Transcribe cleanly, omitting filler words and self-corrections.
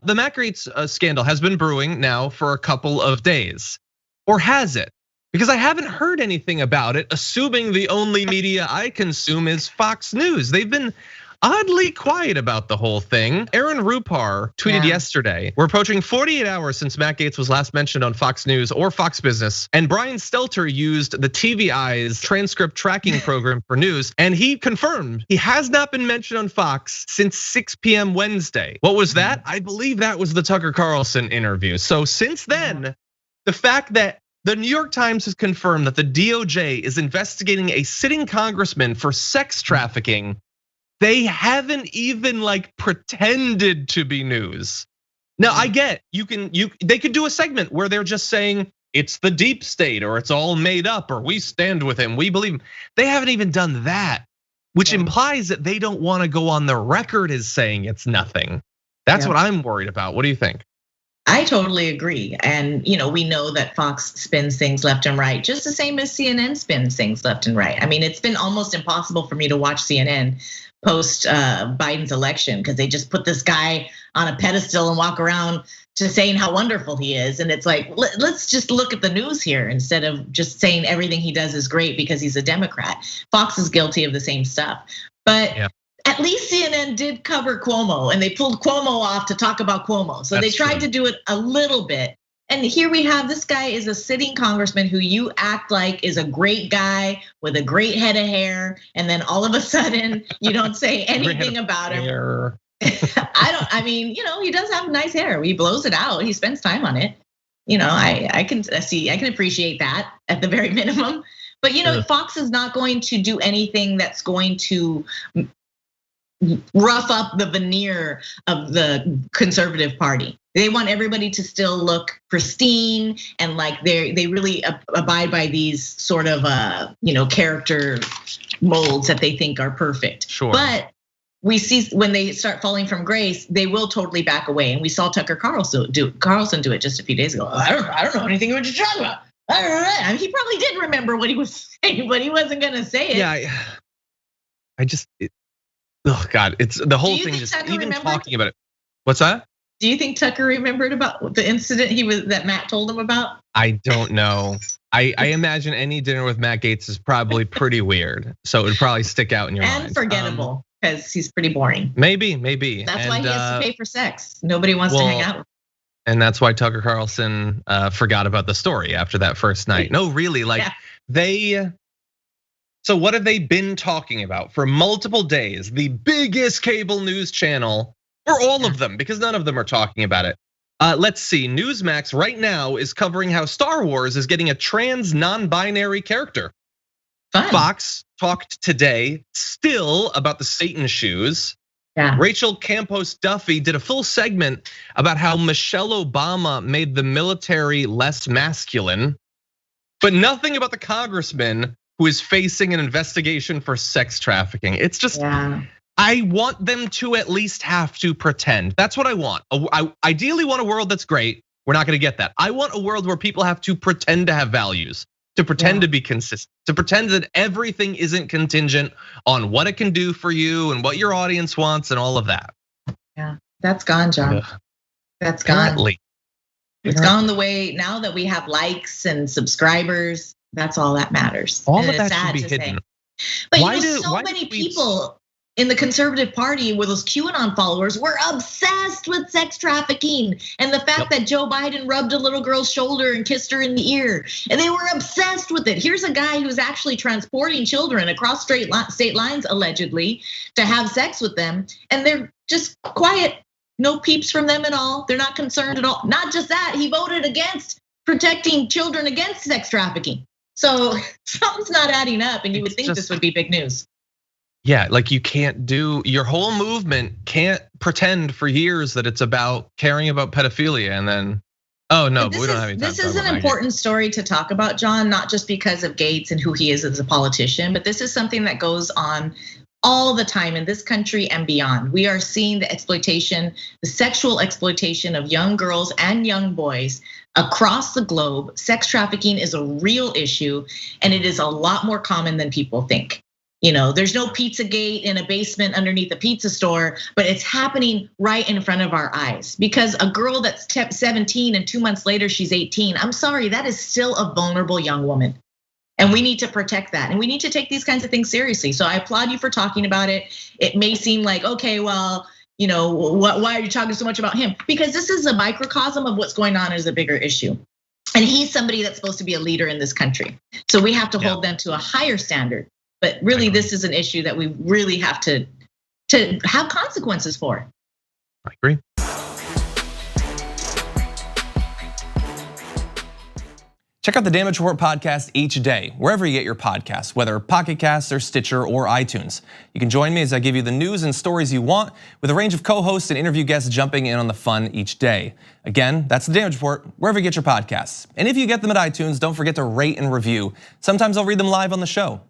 The Matt Gaetz scandal has been brewing now for a couple of days, or has it? Because I haven't heard anything about it, assuming the only media I consume is Fox News. They've been oddly quiet about the whole thing. Aaron Rupar tweeted yesterday, we're approaching 48 hours since Matt Gaetz was last mentioned on Fox News or Fox Business. And Brian Stelter used the TVI's transcript tracking program for news. And he confirmed he has not been mentioned on Fox since 6 p.m. Wednesday. What was that? I believe that was the Tucker Carlson interview. So since then, the fact that the New York Times has confirmed that the DOJ is investigating a sitting congressman for sex trafficking, they haven't even pretended to be news. Now I get they could do a segment where they're just saying it's the deep state or it's all made up or we stand with him, we believe him. They haven't even done that, which implies that they don't want to go on the record as saying it's nothing. That's what I'm worried about. What do you think? I totally agree. And we know that Fox spins things left and right, just the same as CNN spins things left and right. I mean, it's been almost impossible for me to watch CNN post Biden's election because they just put this guy on a pedestal and walk around just saying how wonderful he is. And it's like, let's just look at the news here instead of just saying everything he does is great because he's a Democrat. Fox is guilty of the same stuff. But at least CNN did cover Cuomo and they pulled Cuomo off to talk about Cuomo. So they tried to do it a little bit. And here we have, this guy is a sitting congressman who you act like is a great guy with a great head of hair. And then all of a sudden you don't say anything about him. He does have nice hair. He blows it out. He spends time on it. I can appreciate that at the very minimum. But Fox is not going to do anything that's going to rough up the veneer of the conservative party. They want everybody to still look pristine and like they really abide by these sort of character molds that they think are perfect. Sure. But we see when they start falling from grace, they will totally back away. And we saw Tucker Carlson do it just a few days ago. I don't know anything what you're talking about. I mean, he probably did remember what he was saying, but he wasn't gonna say it. Yeah, oh God, it's the whole thing. Just even talking about it. What's that? Do you think Tucker remembered about the incident that Matt told him about? I don't know. I imagine any dinner with Matt Gaetz is probably pretty weird, so it would probably stick out in your mind. And forgettable because he's pretty boring. Maybe. That's why he has to pay for sex. Nobody wants to hang out with him. And that's why Tucker Carlson forgot about the story after that first night. No, really, So what have they been talking about for multiple days? The biggest cable news channel, or all of them, because none of them are talking about it. Let's see, Newsmax right now is covering how Star Wars is getting a trans non-binary character. Fun. Fox talked today still about the Satan shoes. Yeah. Rachel Campos Duffy did a full segment about how Michelle Obama made the military less masculine, but nothing about the congressman who is facing an investigation for sex trafficking. It's just, I want them to at least have to pretend. That's what I want. I ideally want a world that's great. We're not gonna get that. I want a world where people have to pretend to have values, to pretend to be consistent, to pretend that everything isn't contingent on what it can do for you and what your audience wants and all of that. Yeah, that's gone, John. That's gone. Apparently. It's gone the way now that we have likes and subscribers. That's all that matters. All of that should be hidden. But so many people in the conservative party with those QAnon followers were obsessed with sex trafficking and the fact that Joe Biden rubbed a little girl's shoulder and kissed her in the ear. And they were obsessed with it. Here's a guy who's actually transporting children across state lines, allegedly, to have sex with them. And they're just quiet, no peeps from them at all. They're not concerned at all. Not just that, he voted against protecting children against sex trafficking. So something's not adding up, and you would think this would be big news. Yeah, like you can't do, your whole movement can't pretend for years that it's about caring about pedophilia and then, oh no, but we don't have any time. This is an important story to talk about, John, not just because of Gaetz and who he is as a politician, but this is something that goes on all the time in this country and beyond. We are seeing the exploitation, the sexual exploitation of young girls and young boys across the globe. Sex trafficking is a real issue, and it is a lot more common than people think. There's no Pizzagate in a basement underneath a pizza store, but it's happening right in front of our eyes. Because a girl that's 17 and 2 months later she's 18, I'm sorry, that is still a vulnerable young woman. And we need to protect that. And we need to take these kinds of things seriously. So I applaud you for talking about it. It may seem like, okay, well, why are you talking so much about him? Because this is a microcosm of what's going on as a bigger issue. And he's somebody that's supposed to be a leader in this country. So we have to hold them to a higher standard. But really, this is an issue that we really have to have consequences for. I agree. Check out the Damage Report podcast each day, wherever you get your podcasts, whether Pocket Casts or Stitcher or iTunes. You can join me as I give you the news and stories you want, with a range of co-hosts and interview guests jumping in on the fun each day. Again, that's the Damage Report, wherever you get your podcasts. And if you get them at iTunes, don't forget to rate and review. Sometimes I'll read them live on the show.